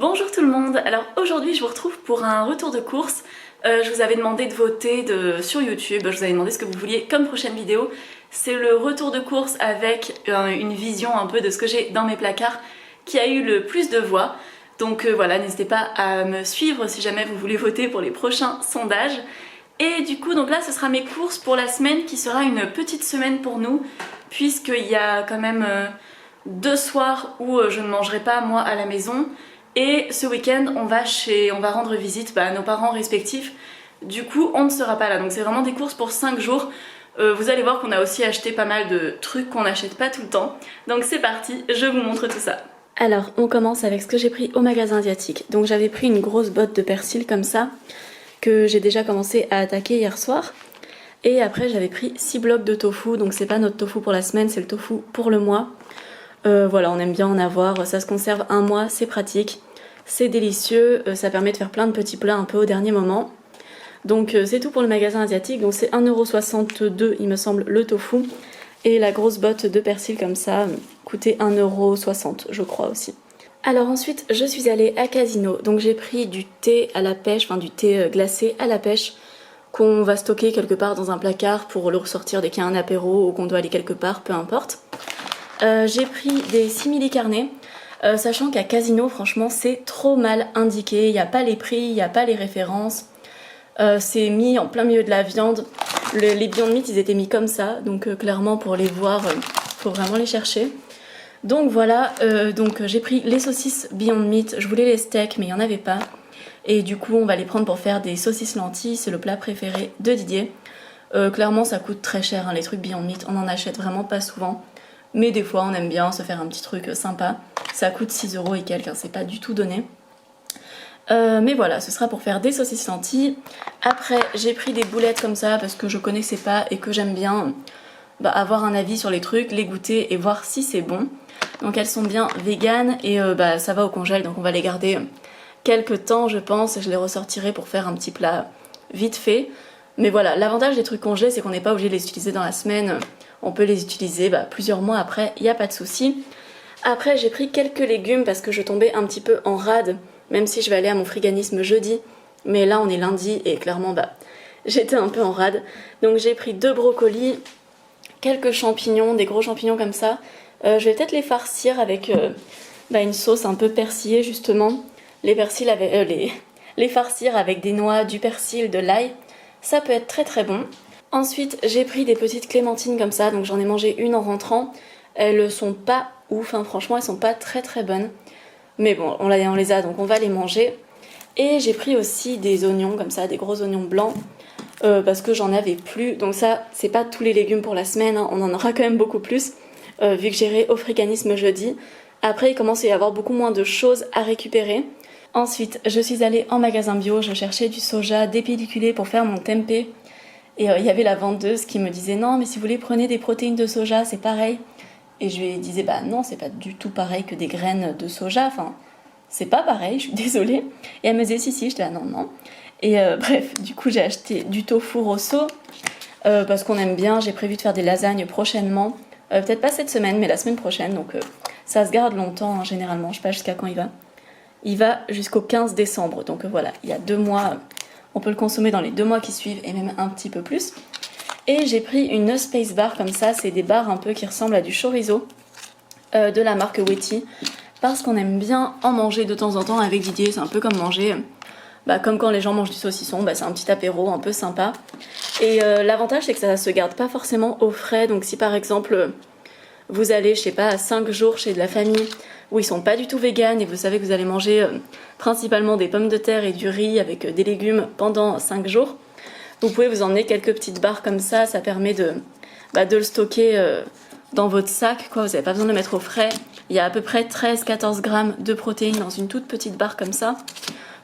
Bonjour tout le monde, alors aujourd'hui je vous retrouve pour un retour de course. Je vous avais demandé de voter sur YouTube, je vous avais demandé ce que vous vouliez comme prochaine vidéo. C'est le retour de course avec une vision un peu de ce que j'ai dans mes placards qui a eu le plus de voix. Donc voilà, n'hésitez pas à me suivre si jamais vous voulez voter pour les prochains sondages. Et du coup, donc là ce sera mes courses pour la semaine qui sera une petite semaine pour nous, puisqu'il y a quand même 2 soirs où je ne mangerai pas moi à la maison. Et ce week-end, on va rendre visite à nos parents respectifs. Du coup, on ne sera pas là. Donc c'est vraiment des courses pour 5 jours. Vous allez voir qu'on a aussi acheté pas mal de trucs qu'on n'achète pas tout le temps. Donc c'est parti, je vous montre tout ça. Alors, on commence avec ce que j'ai pris au magasin asiatique. Donc j'avais pris une grosse botte de persil comme ça, que j'ai déjà commencé à attaquer hier soir. Et après, j'avais pris 6 blocs de tofu. Donc c'est pas notre tofu pour la semaine, c'est le tofu pour le mois. Voilà, on aime bien en avoir, ça se conserve un mois, c'est pratique, c'est délicieux, ça permet de faire plein de petits plats un peu au dernier moment. Donc c'est tout pour le magasin asiatique, donc c'est 1,62€ il me semble le tofu, et la grosse botte de persil comme ça coûtait 1,60€ je crois aussi. Alors ensuite je suis allée à Casino, donc j'ai pris du thé à la pêche, enfin du thé glacé à la pêche, qu'on va stocker quelque part dans un placard pour le ressortir dès qu'il y a un apéro ou qu'on doit aller quelque part, peu importe. J'ai pris des simili-carnets, sachant qu'à Casino, franchement, c'est trop mal indiqué. Il n'y a pas les prix, il n'y a pas les références. C'est mis en plein milieu de la viande. Les Beyond Meat, ils étaient mis comme ça. Donc clairement, pour les voir, faut vraiment les chercher. Donc voilà, j'ai pris les saucisses Beyond Meat. Je voulais les steaks, mais il n'y en avait pas. Et du coup, on va les prendre pour faire des saucisses lentilles. C'est le plat préféré de Didier. Clairement, ça coûte très cher, hein, les trucs Beyond Meat. On n'en achète vraiment pas souvent. Mais des fois on aime bien se faire un petit truc sympa. Ça coûte 6€ et quelques, hein, c'est pas du tout donné. Mais voilà, ce sera pour faire des saucisses lentilles. Après j'ai pris des boulettes comme ça parce que je connaissais pas et que j'aime bien avoir un avis sur les trucs, les goûter et voir si c'est bon. Donc elles sont bien véganes et ça va au congèle, donc on va les garder quelques temps je pense. Et je les ressortirai pour faire un petit plat vite fait. Mais voilà, l'avantage des trucs congelés c'est qu'on n'est pas obligé de les utiliser dans la semaine. On peut les utiliser plusieurs mois après, il n'y a pas de souci. Après j'ai pris quelques légumes parce que je tombais un petit peu en rade, même si je vais aller à mon friganisme jeudi. Mais là on est lundi et clairement j'étais un peu en rade. Donc j'ai pris 2 brocolis, quelques champignons, des gros champignons comme ça. Je vais peut-être les farcir avec une sauce un peu persillée justement. Les farcir avec des noix, du persil, de l'ail. Ça peut être très très bon. Ensuite, j'ai pris des petites clémentines comme ça, donc j'en ai mangé une en rentrant. Elles sont pas ouf, hein, franchement, elles sont pas très très bonnes. Mais bon, on les a, donc on va les manger. Et j'ai pris aussi des oignons comme ça, des gros oignons blancs, parce que j'en avais plus. Donc ça, c'est pas tous les légumes pour la semaine, hein, on en aura quand même beaucoup plus, vu que j'irai au friganisme jeudi. Après, il commence à y avoir beaucoup moins de choses à récupérer. Ensuite, je suis allée en magasin bio, je cherchais du soja dépelliculé pour faire mon tempeh. Et il y avait la vendeuse qui me disait non mais si vous voulez prenez des protéines de soja, c'est pareil. Et je lui disais non, c'est pas du tout pareil que des graines de soja, enfin c'est pas pareil, je suis désolée. Et elle me disait si, j'étais non. Et bref, du coup j'ai acheté du tofu rosso parce qu'on aime bien, j'ai prévu de faire des lasagnes prochainement. Peut-être pas cette semaine mais la semaine prochaine, donc ça se garde longtemps hein, généralement, je sais pas jusqu'à quand il va. Il va jusqu'au 15 décembre, donc voilà, il y a 2 mois. On peut le consommer dans les 2 mois qui suivent et même un petit peu plus. Et j'ai pris une space bar comme ça, c'est des bars un peu qui ressemblent à du chorizo de la marque Wetty. Parce qu'on aime bien en manger de temps en temps avec Didier, c'est un peu comme manger, comme quand les gens mangent du saucisson, c'est un petit apéro un peu sympa. Et l'avantage c'est que ça se garde pas forcément au frais, donc si par exemple vous allez, je sais pas, 5 jours chez de la famille où ils sont pas du tout véganes et vous savez que vous allez manger principalement des pommes de terre et du riz avec des légumes pendant 5 jours, vous pouvez vous emmener quelques petites barres comme ça permet de le stocker dans votre sac, quoi. Vous n'avez pas besoin de le mettre au frais. Il y a à peu près 13-14 grammes de protéines dans une toute petite barre comme ça.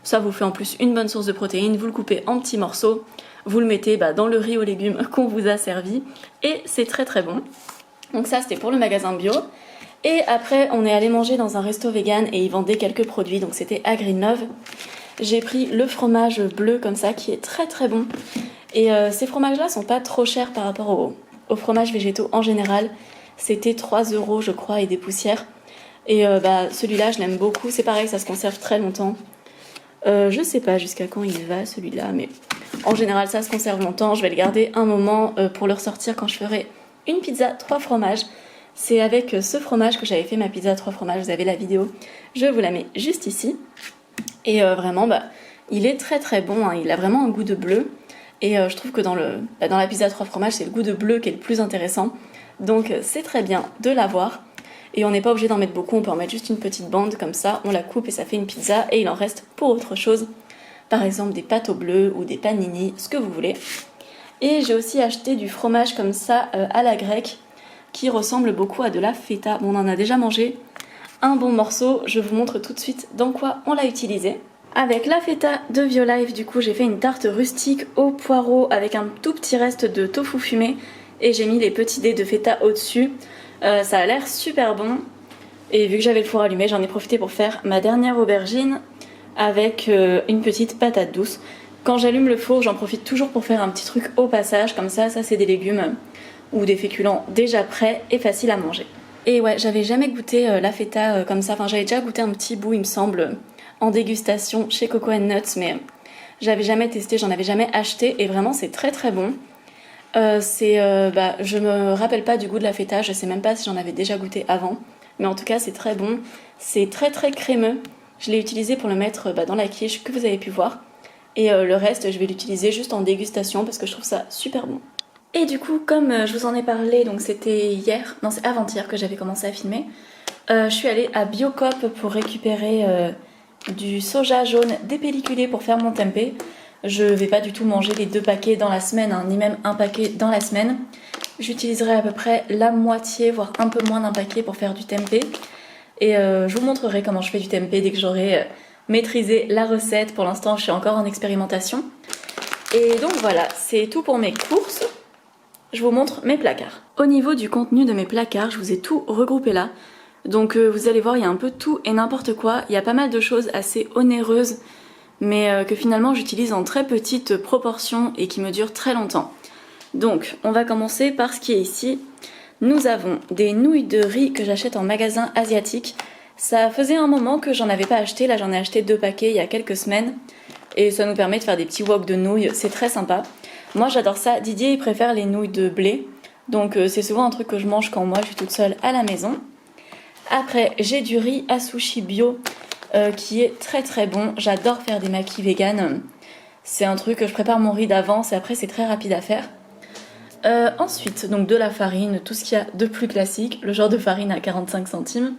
Ça vous fait en plus une bonne source de protéines, vous le coupez en petits morceaux, vous le mettez dans le riz aux légumes qu'on vous a servi et c'est très très bon. Donc ça c'était pour le magasin bio. Et après on est allé manger dans un resto vegan et ils vendaient quelques produits, donc c'était à Greenlove. J'ai pris le fromage bleu comme ça qui est très très bon. Et ces fromages là sont pas trop chers par rapport aux fromages végétaux en général. C'était 3€ je crois et des poussières. Et celui-là je l'aime beaucoup, c'est pareil, ça se conserve très longtemps. Je sais pas jusqu'à quand il va celui-là, mais en général ça se conserve longtemps. Je vais le garder un moment pour le ressortir quand je ferai une pizza 3 fromages. C'est avec ce fromage que j'avais fait ma pizza 3 fromages, vous avez la vidéo, je vous la mets juste ici. Et vraiment, il est très très bon, hein. Il a vraiment un goût de bleu. Et je trouve que dans la pizza 3 fromages, c'est le goût de bleu qui est le plus intéressant. Donc c'est très bien de l'avoir. Et on n'est pas obligé d'en mettre beaucoup, on peut en mettre juste une petite bande comme ça, on la coupe et ça fait une pizza et il en reste pour autre chose. Par exemple des pâtes au bleu ou des panini, ce que vous voulez. Et j'ai aussi acheté du fromage comme ça à la grecque qui ressemble beaucoup à de la feta. Bon, on en a déjà mangé un bon morceau, je vous montre tout de suite dans quoi on l'a utilisé. Avec la feta de Violife, du coup, j'ai fait une tarte rustique au poireau avec un tout petit reste de tofu fumé et j'ai mis les petits dés de feta au-dessus. Ça a l'air super bon et vu que j'avais le four allumé, j'en ai profité pour faire ma dernière aubergine avec une petite patate douce. Quand j'allume le four, j'en profite toujours pour faire un petit truc au passage, comme ça c'est des légumes ou des féculents déjà prêts et faciles à manger. Et ouais, j'avais jamais goûté la feta comme ça, enfin j'avais déjà goûté un petit bout il me semble en dégustation chez Coco Nuts, mais j'avais jamais testé, j'en avais jamais acheté et vraiment c'est très très bon. Je me rappelle pas du goût de la feta, je sais même pas si j'en avais déjà goûté avant, mais en tout cas c'est très bon, c'est très très crémeux. Je l'ai utilisé pour le mettre dans la quiche que vous avez pu voir et le reste je vais l'utiliser juste en dégustation parce que je trouve ça super bon. Et du coup, comme je vous en ai parlé, donc c'était hier, non c'est avant-hier que j'avais commencé à filmer, je suis allée à Biocoop pour récupérer du soja jaune dépelliculé pour faire mon tempeh. Je vais pas du tout manger les 2 paquets dans la semaine, hein, ni même un paquet dans la semaine. J'utiliserai à peu près la moitié, voire un peu moins d'un paquet pour faire du tempeh. Et je vous montrerai comment je fais du tempeh dès que j'aurai maîtrisé la recette. Pour l'instant, je suis encore en expérimentation. Et donc voilà, c'est tout pour mes courses. Je vous montre mes placards. Au niveau du contenu de mes placards, je vous ai tout regroupé là. Donc vous allez voir, il y a un peu tout et n'importe quoi. Il y a pas mal de choses assez onéreuses, mais que finalement j'utilise en très petite proportion et qui me durent très longtemps. Donc on va commencer par ce qui est ici. Nous avons des nouilles de riz que j'achète en magasin asiatique. Ça faisait un moment que j'en avais pas acheté, là j'en ai acheté 2 paquets il y a quelques semaines. Et ça nous permet de faire des petits woks de nouilles, c'est très sympa. Moi j'adore ça, Didier il préfère les nouilles de blé. Donc c'est souvent un truc que je mange quand moi je suis toute seule à la maison. Après j'ai du riz à sushi bio qui est très très bon. J'adore faire des makis vegan. C'est un truc que je prépare mon riz d'avance et après c'est très rapide à faire. Ensuite, donc de la farine, tout ce qu'il y a de plus classique, le genre de farine à 45 centimes.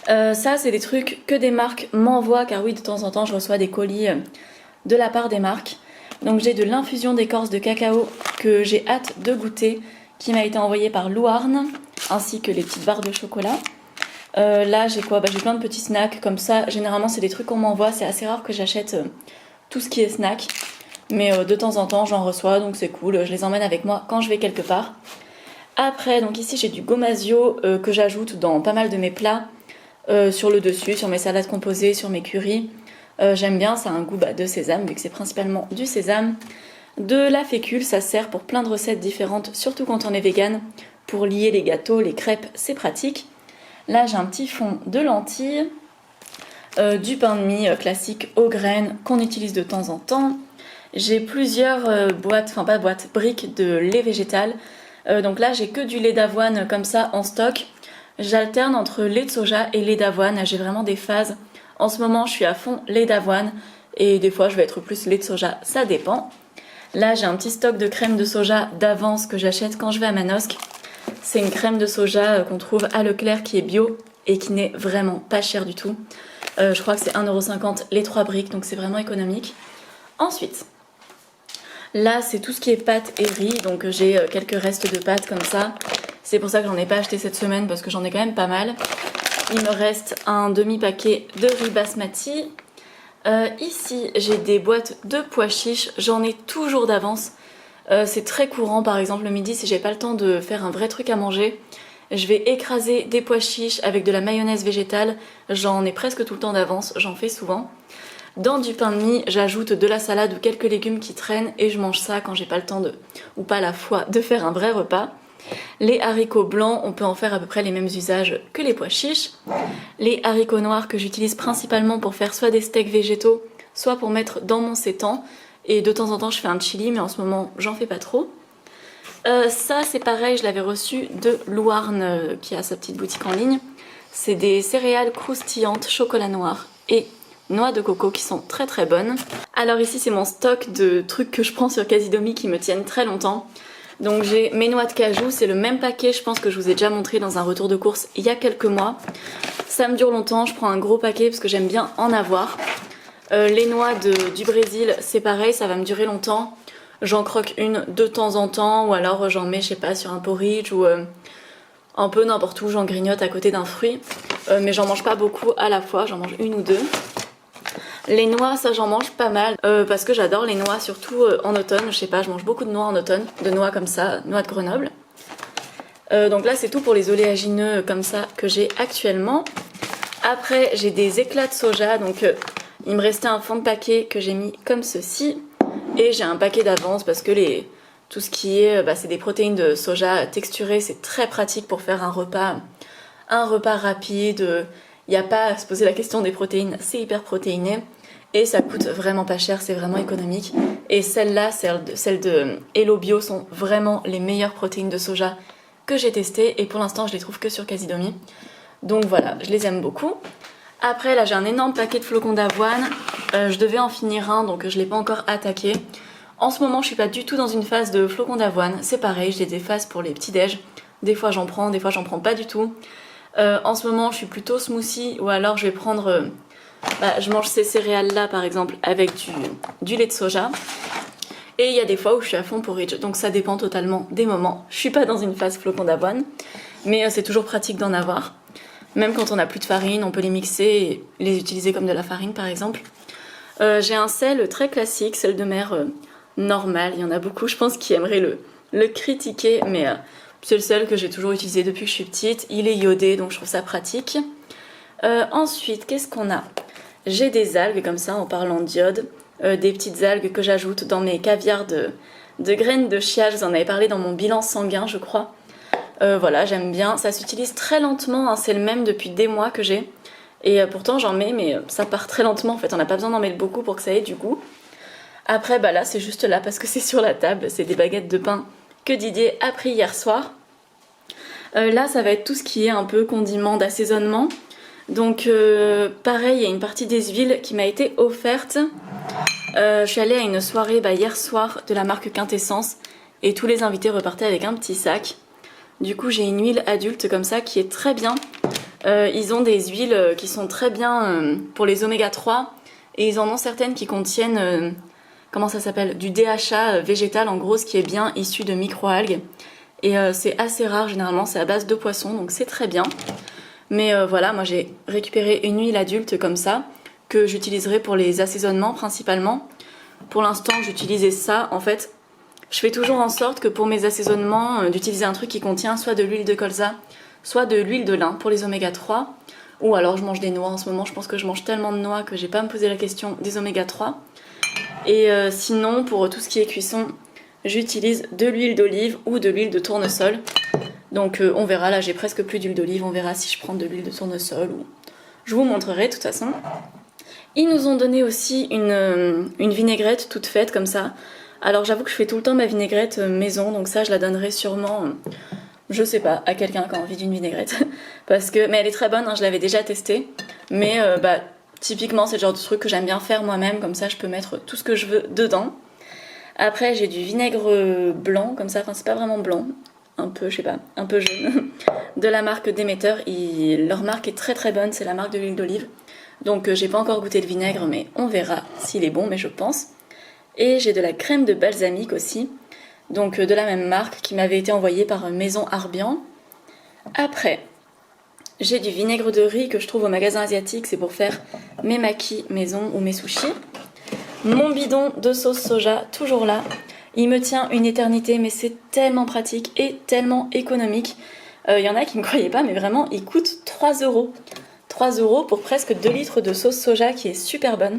Ça, c'est des trucs que des marques m'envoient, car oui, de temps en temps, je reçois des colis de la part des marques. Donc j'ai de l'infusion d'écorce de cacao que j'ai hâte de goûter, qui m'a été envoyée par Louarn, ainsi que les petites barres de chocolat. Là, j'ai quoi ? J'ai plein de petits snacks comme ça. Généralement, c'est des trucs qu'on m'envoie. C'est assez rare que j'achète tout ce qui est snack. Mais de temps en temps, j'en reçois, donc c'est cool. Je les emmène avec moi quand je vais quelque part. Après, donc ici, j'ai du gomasio que j'ajoute dans pas mal de mes plats. Sur le dessus, sur mes salades composées, sur mes currys. J'aime bien, ça a un goût de sésame, vu que c'est principalement du sésame. De la fécule, ça sert pour plein de recettes différentes, surtout quand on est vegan. Pour lier les gâteaux, les crêpes, c'est pratique. Là, j'ai un petit fond de lentilles. Du pain de mie classique aux graines qu'on utilise de temps en temps. J'ai plusieurs briques de lait végétal. Donc là, j'ai que du lait d'avoine comme ça en stock. J'alterne entre lait de soja et lait d'avoine. J'ai vraiment des phases. En ce moment, je suis à fond lait d'avoine. Et des fois, je vais être plus lait de soja. Ça dépend. Là, j'ai un petit stock de crème de soja d'avance que j'achète quand je vais à Manosque. C'est une crème de soja qu'on trouve à Leclerc qui est bio et qui n'est vraiment pas chère du tout. Je crois que c'est 1,50€ les 3 briques, donc c'est vraiment économique. Ensuite, là, c'est tout ce qui est pâtes et riz. Donc j'ai quelques restes de pâtes comme ça. C'est pour ça que j'en ai pas acheté cette semaine parce que j'en ai quand même pas mal. Il me reste un demi-paquet de riz basmati. Ici, j'ai des boîtes de pois chiches. J'en ai toujours d'avance. C'est très courant, par exemple le midi, si j'ai pas le temps de faire un vrai truc à manger, je vais écraser des pois chiches avec de la mayonnaise végétale. J'en ai presque tout le temps d'avance, j'en fais souvent. Dans du pain de mie, j'ajoute de la salade ou quelques légumes qui traînent et je mange ça quand j'ai pas le temps ou pas la foi de faire un vrai repas. Les haricots blancs, on peut en faire à peu près les mêmes usages que les pois chiches. Les haricots noirs que j'utilise principalement pour faire soit des steaks végétaux, soit pour mettre dans mon sétan. Et de temps en temps je fais un chili, mais en ce moment j'en fais pas trop. Ça c'est pareil, je l'avais reçu de Louarn qui a sa petite boutique en ligne. C'est des céréales croustillantes, chocolat noir et noix de coco qui sont très très bonnes. Alors ici c'est mon stock de trucs que je prends sur Casidomi qui me tiennent très longtemps. Donc j'ai mes noix de cajou, c'est le même paquet, je pense que je vous ai déjà montré dans un retour de course il y a quelques mois. Ça me dure longtemps, je prends un gros paquet parce que j'aime bien en avoir. Les noix du Brésil, c'est pareil, ça va me durer longtemps. J'en croque une de temps en temps ou alors j'en mets, je sais pas, sur un porridge ou un peu n'importe où, j'en grignote à côté d'un fruit. Mais j'en mange pas beaucoup à la fois, j'en mange une ou deux. Les noix, ça j'en mange pas mal parce que j'adore les noix, surtout en automne. Je sais pas, je mange beaucoup de noix en automne, de noix comme ça, noix de Grenoble. Donc là c'est tout pour les oléagineux comme ça que j'ai actuellement. Après j'ai des éclats de soja, donc il me restait un fond de paquet que j'ai mis comme ceci. Et j'ai un paquet d'avance parce que tout ce qui est, c'est des protéines de soja texturées, c'est très pratique pour faire un repas rapide. Il n'y a pas à se poser la question des protéines, c'est hyper protéiné. Et ça coûte vraiment pas cher, c'est vraiment économique. Et celles de Hello Bio sont vraiment les meilleures protéines de soja que j'ai testées. Et pour l'instant, je les trouve que sur Casidomi. Donc voilà, je les aime beaucoup. Après, là, j'ai un énorme paquet de flocons d'avoine. Je devais en finir un, donc je ne l'ai pas encore attaqué. En ce moment, je suis pas du tout dans une phase de flocons d'avoine. C'est pareil, j'ai des phases pour les petits-déj. Des fois, j'en prends, des fois, j'en prends pas du tout. En ce moment, je suis plutôt smoothie, ou alors je vais prendre... je mange ces céréales-là, par exemple, avec du lait de soja. Et il y a des fois où je suis à fond porridge, donc ça dépend totalement des moments. Je suis pas dans une phase flocons d'avoine, mais c'est toujours pratique d'en avoir. Même quand on n'a plus de farine, on peut les mixer et les utiliser comme de la farine par exemple. J'ai un sel très classique, sel de mer normal. Il y en a beaucoup, je pense, qui aimeraient le critiquer, mais c'est le sel que j'ai toujours utilisé depuis que je suis petite. Il est iodé, donc je trouve ça pratique. Ensuite, qu'est-ce qu'on a? J'ai des algues comme ça, en parlant d'iode. Des petites algues que j'ajoute dans mes caviars de graines de chia. Je vous en avais parlé dans mon bilan sanguin, je crois. Voilà, j'aime bien. Ça s'utilise très lentement, hein, c'est le même depuis des mois que j'ai. Et pourtant j'en mets, mais ça part très lentement en fait. On n'a pas besoin d'en mettre beaucoup pour que ça ait du goût. Après, là, c'est juste là parce que c'est sur la table. C'est des baguettes de pain que Didier a pris hier soir. Là, ça va être tout ce qui est un peu condiment d'assaisonnement. Donc, pareil, il y a une partie des huiles qui m'a été offerte. Je suis allée à une soirée hier soir de la marque Quintessence. Et tous les invités repartaient avec un petit sac. Du coup, j'ai une huile adulte comme ça qui est très bien. Ils ont des huiles qui sont très bien pour les oméga 3 et ils en ont certaines qui contiennent, comment ça s'appelle, du DHA végétal en gros, ce qui est bien issu de microalgues. Et c'est assez rare, généralement c'est à base de poisson, donc c'est très bien. Mais voilà, moi j'ai récupéré une huile adulte comme ça, que j'utiliserai pour les assaisonnements principalement. Pour l'instant, j'utilisais ça en fait. Je fais toujours en sorte que pour mes assaisonnements, d'utiliser un truc qui contient soit de l'huile de colza, soit de l'huile de lin pour les oméga 3. Ou alors je mange des noix en ce moment, je pense que je mange tellement de noix que j'ai pas à me poser la question des oméga 3. Et sinon, pour tout ce qui est cuisson, j'utilise de l'huile d'olive ou de l'huile de tournesol. Donc on verra, là j'ai presque plus d'huile d'olive, on verra si je prends de l'huile de tournesol ou... Je vous montrerai de toute façon. Ils nous ont donné aussi une vinaigrette toute faite comme ça. Alors j'avoue que je fais tout le temps ma vinaigrette maison, donc ça je la donnerai sûrement, je sais pas, à quelqu'un qui a envie d'une vinaigrette. Mais elle est très bonne, hein, je l'avais déjà testée. Mais typiquement c'est le genre de truc que j'aime bien faire moi-même, comme ça je peux mettre tout ce que je veux dedans. Après j'ai du vinaigre blanc, comme ça, enfin c'est pas vraiment blanc, un peu, je sais pas, un peu jaune, de la marque Déméter. Leur marque est très très bonne, c'est la marque de l'huile d'olive. Donc j'ai pas encore goûté le vinaigre, mais on verra s'il est bon, mais je pense. Et j'ai de la crème de balsamique aussi, donc de la même marque qui m'avait été envoyée par Maison Arbian. Après, j'ai du vinaigre de riz que je trouve au magasin asiatique, c'est pour faire mes makis maison ou mes sushis. Mon bidon de sauce soja, toujours là. Il me tient une éternité, mais c'est tellement pratique et tellement économique. Il y en a qui ne me croyaient pas, mais vraiment, il coûte 3 €. 3 € pour presque 2 litres de sauce soja qui est super bonne.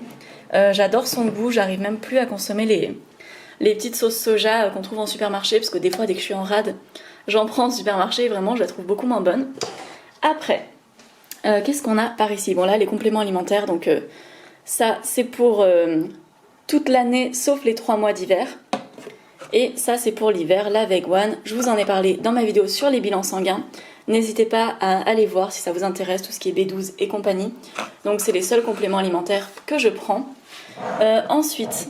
J'adore son goût, j'arrive même plus à consommer les petites sauces soja qu'on trouve en supermarché, parce que des fois dès que je suis en rade, J'en prends au supermarché, vraiment je la trouve beaucoup moins bonne. Après, qu'est-ce qu'on a par ici? Bon là les compléments alimentaires, donc ça c'est pour toute l'année sauf les 3 mois d'hiver. Et ça c'est pour l'hiver, la Veg One. Je vous en ai parlé dans ma vidéo sur les bilans sanguins. N'hésitez pas à aller voir si ça vous intéresse, tout ce qui est B12 et compagnie. Donc c'est les seuls compléments alimentaires que je prends. Ensuite,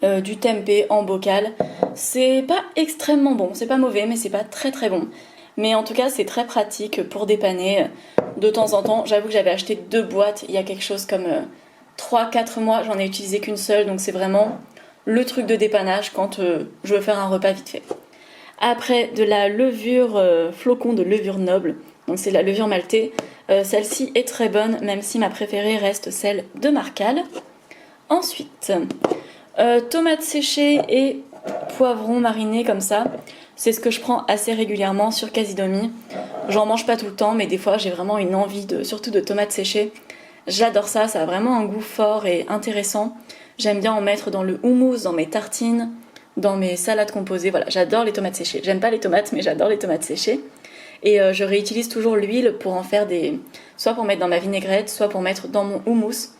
du tempeh en bocal. C'est pas extrêmement bon, c'est pas mauvais, mais c'est pas très très bon. Mais en tout cas, c'est très pratique pour dépanner de temps en temps. J'avoue que j'avais acheté 2 boîtes il y a quelque chose comme 3-4 mois. J'en ai utilisé qu'une seule, donc c'est vraiment le truc de dépannage quand je veux faire un repas vite fait. Après, de la levure, flocon de levure noble. Donc c'est de la levure maltée. Celle-ci est très bonne, même si ma préférée reste celle de Marcal. Ensuite, tomates séchées et poivrons marinés comme ça. C'est ce que je prends assez régulièrement sur Casidomi. J'en mange pas tout le temps, mais des fois j'ai vraiment une envie, surtout de tomates séchées. J'adore ça, ça a vraiment un goût fort et intéressant. J'aime bien en mettre dans le houmous, dans mes tartines, dans mes salades composées. Voilà, j'adore les tomates séchées. J'aime pas les tomates, mais j'adore les tomates séchées. Et je réutilise toujours l'huile pour en faire soit pour mettre dans ma vinaigrette, soit pour mettre dans mon houmous.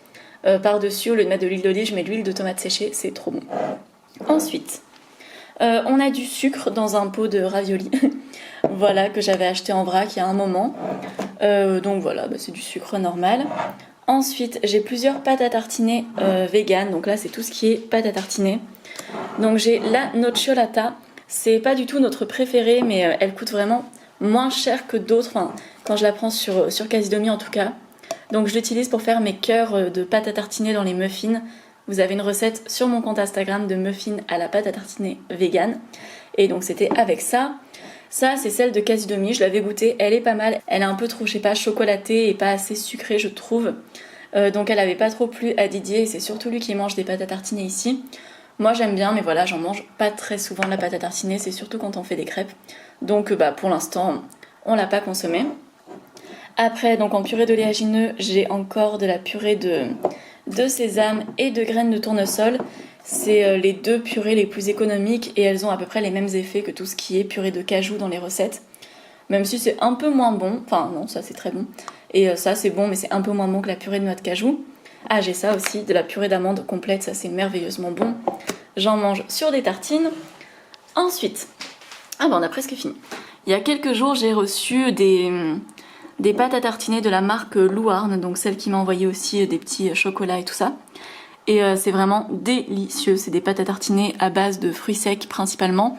Par-dessus, au lieu de mettre de l'huile d'olive, je mets de l'huile de tomate séchée, c'est trop bon. Ensuite, on a du sucre dans un pot de raviolis. Voilà, que j'avais acheté en vrac il y a un moment. Donc voilà, c'est du sucre normal. Ensuite, j'ai plusieurs pâtes à tartiner vegan. Donc là, c'est tout ce qui est pâte à tartiner. Donc j'ai la nocciolata. C'est pas du tout notre préférée, mais elle coûte vraiment moins cher que d'autres. Enfin, quand je la prends sur Casidomi en tout cas. Donc je l'utilise pour faire mes cœurs de pâte à tartiner dans les muffins. Vous avez une recette sur mon compte Instagram de muffins à la pâte à tartiner vegan. Et donc c'était avec ça. Ça c'est celle de Casidomi, je l'avais goûtée, elle est pas mal. Elle est un peu trop, je sais pas, chocolatée et pas assez sucrée je trouve. Donc elle avait pas trop plu à Didier et c'est surtout lui qui mange des pâtes à tartiner ici. Moi j'aime bien mais voilà, j'en mange pas très souvent la pâte à tartiner, c'est surtout quand on fait des crêpes. Donc pour l'instant on l'a pas consommée. Après, donc en purée d'oléagineux, j'ai encore de la purée de sésame et de graines de tournesol. C'est les 2 purées les plus économiques et elles ont à peu près les mêmes effets que tout ce qui est purée de cajou dans les recettes. Même si c'est un peu moins bon, enfin non, ça c'est très bon. Et ça c'est bon, mais c'est un peu moins bon que la purée de noix de cajou. Ah, j'ai ça aussi, de la purée d'amande complète, ça c'est merveilleusement bon. J'en mange sur des tartines. Ensuite, on a presque fini. Il y a quelques jours, j'ai reçu des pâtes à tartiner de la marque Louarn, donc celle qui m'a envoyé aussi des petits chocolats et tout ça. Et c'est vraiment délicieux, c'est des pâtes à tartiner à base de fruits secs principalement,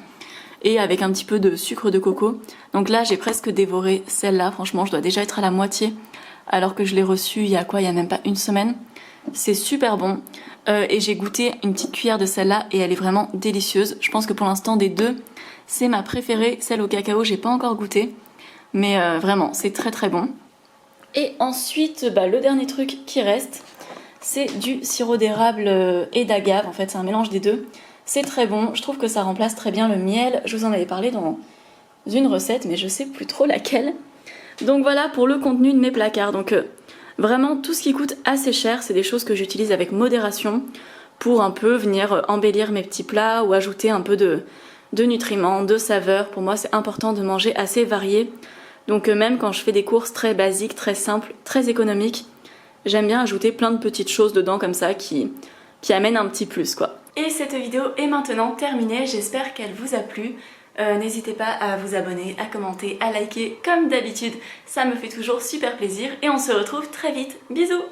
et avec un petit peu de sucre de coco. Donc là j'ai presque dévoré celle-là, franchement je dois déjà être à la moitié, alors que je l'ai reçue il y a même pas une semaine. C'est super bon, et j'ai goûté une petite cuillère de celle-là et elle est vraiment délicieuse. Je pense que pour l'instant des 2, c'est ma préférée, celle au cacao j'ai pas encore goûté. Mais vraiment, c'est très très bon. Et ensuite, le dernier truc qui reste, c'est du sirop d'érable et d'agave. En fait, c'est un mélange des 2. C'est très bon. Je trouve que ça remplace très bien le miel. Je vous en avais parlé dans une recette, mais je sais plus trop laquelle. Donc voilà pour le contenu de mes placards. Donc vraiment, tout ce qui coûte assez cher, c'est des choses que j'utilise avec modération pour un peu venir embellir mes petits plats ou ajouter un peu de nutriments, de saveurs. Pour moi, c'est important de manger assez varié. Donc même quand je fais des courses très basiques, très simples, très économiques, j'aime bien ajouter plein de petites choses dedans comme ça qui amènent un petit plus quoi. Et cette vidéo est maintenant terminée, j'espère qu'elle vous a plu. N'hésitez pas à vous abonner, à commenter, à liker comme d'habitude, ça me fait toujours super plaisir et on se retrouve très vite. Bisous!